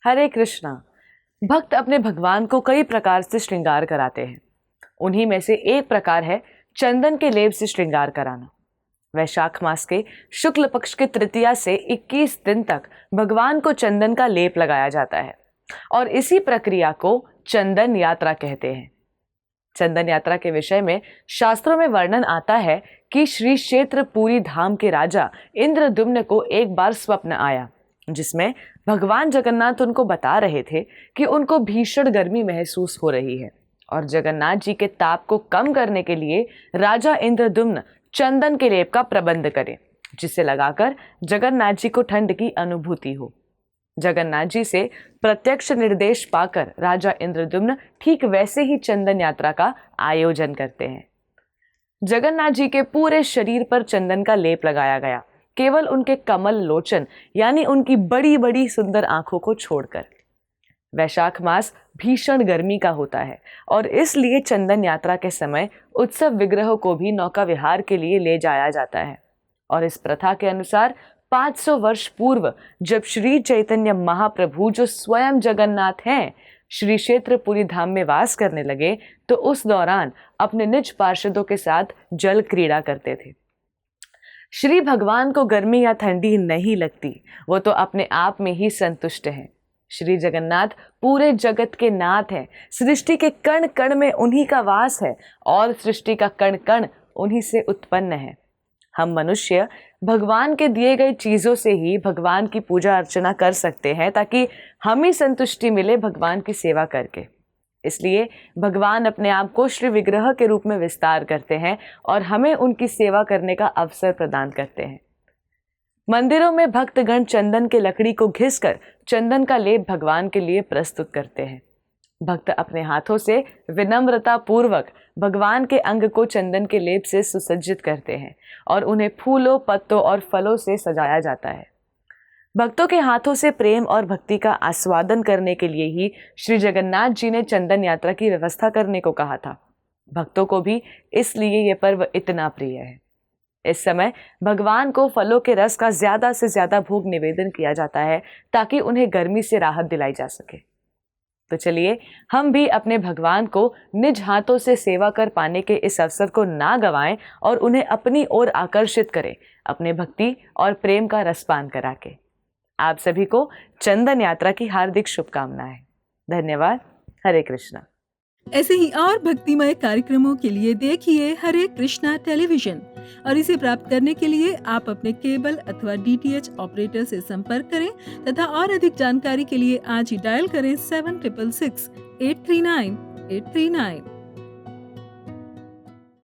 हरे कृष्णा। भक्त अपने भगवान को कई प्रकार से श्रृंगार कराते हैं। उन्हीं में से एक प्रकार है चंदन के लेप से श्रृंगार कराना। वैशाख मास के शुक्ल पक्ष के तृतीया से 21 दिन तक भगवान को चंदन का लेप लगाया जाता है और इसी प्रक्रिया को चंदन यात्रा कहते हैं। चंदन यात्रा के विषय में शास्त्रों में वर्णन आता है कि श्री क्षेत्र पुरी धाम के राजा इंद्रद्युम्न को एक बार स्वप्न आया, जिसमें भगवान जगन्नाथ उनको बता रहे थे कि उनको भीषण गर्मी महसूस हो रही है और जगन्नाथ जी के ताप को कम करने के लिए राजा इंद्रद्युम्न चंदन के लेप का प्रबंध करें, जिसे लगाकर जगन्नाथ जी को ठंड की अनुभूति हो। जगन्नाथ जी से प्रत्यक्ष निर्देश पाकर राजा इंद्रद्युम्न ठीक वैसे ही चंदन यात्रा का आयोजन करते हैं। जगन्नाथ जी के पूरे शरीर पर चंदन का लेप लगाया गया, केवल उनके कमल लोचन यानी उनकी बड़ी बड़ी सुंदर आंखों को छोड़कर। वैशाख मास भीषण गर्मी का होता है और इसलिए चंदन यात्रा के समय उत्सव विग्रहों को भी नौका विहार के लिए ले जाया जाता है। और इस प्रथा के अनुसार 500 वर्ष पूर्व जब श्री चैतन्य महाप्रभु, जो स्वयं जगन्नाथ हैं, श्री क्षेत्र पुरी धाम में वास करने लगे तो उस दौरान अपने निज पार्षदों के साथ जल क्रीड़ा करते थे। श्री भगवान को गर्मी या ठंडी नहीं लगती, वो तो अपने आप में ही संतुष्ट हैं। श्री जगन्नाथ पूरे जगत के नाथ हैं। सृष्टि के कण कण में उन्हीं का वास है और सृष्टि का कण कण उन्हीं से उत्पन्न है। हम मनुष्य भगवान के दिए गए चीजों से ही भगवान की पूजा अर्चना कर सकते हैं ताकि हमें संतुष्टि मिले भगवान की सेवा करके। इसलिए भगवान अपने आप को श्री विग्रह के रूप में विस्तार करते हैं और हमें उनकी सेवा करने का अवसर प्रदान करते हैं। मंदिरों में भक्तगण चंदन के लकड़ी को घिसकर चंदन का लेप भगवान के लिए प्रस्तुत करते हैं। भक्त अपने हाथों से विनम्रता पूर्वक भगवान के अंग को चंदन के लेप से सुसज्जित करते हैं और उन्हें फूलों, पत्तों और फलों से सजाया जाता है। भक्तों के हाथों से प्रेम और भक्ति का आस्वादन करने के लिए ही श्री जगन्नाथ जी ने चंदन यात्रा की व्यवस्था करने को कहा था। भक्तों को भी इसलिए यह पर्व इतना प्रिय है। इस समय भगवान को फलों के रस का ज्यादा से ज्यादा भोग निवेदन किया जाता है ताकि उन्हें गर्मी से राहत दिलाई जा सके। तो चलिए हम भी अपने भगवान को निज हाथों से सेवा कर पाने के इस अवसर को ना गवाएं और उन्हें अपनी ओर आकर्षित करें, अपने भक्ति और प्रेम का रसपान करा के। आप सभी को चंदन यात्रा की हार्दिक शुभकामनाएं। धन्यवाद। हरे कृष्णा। ऐसे ही और भक्तिमय कार्यक्रमों के लिए देखिए हरे कृष्णा टेलीविजन और इसे प्राप्त करने के लिए आप अपने केबल अथवा DTH ऑपरेटर से संपर्क करें तथा और अधिक जानकारी के लिए आज ही डायल करें 7666 839 839।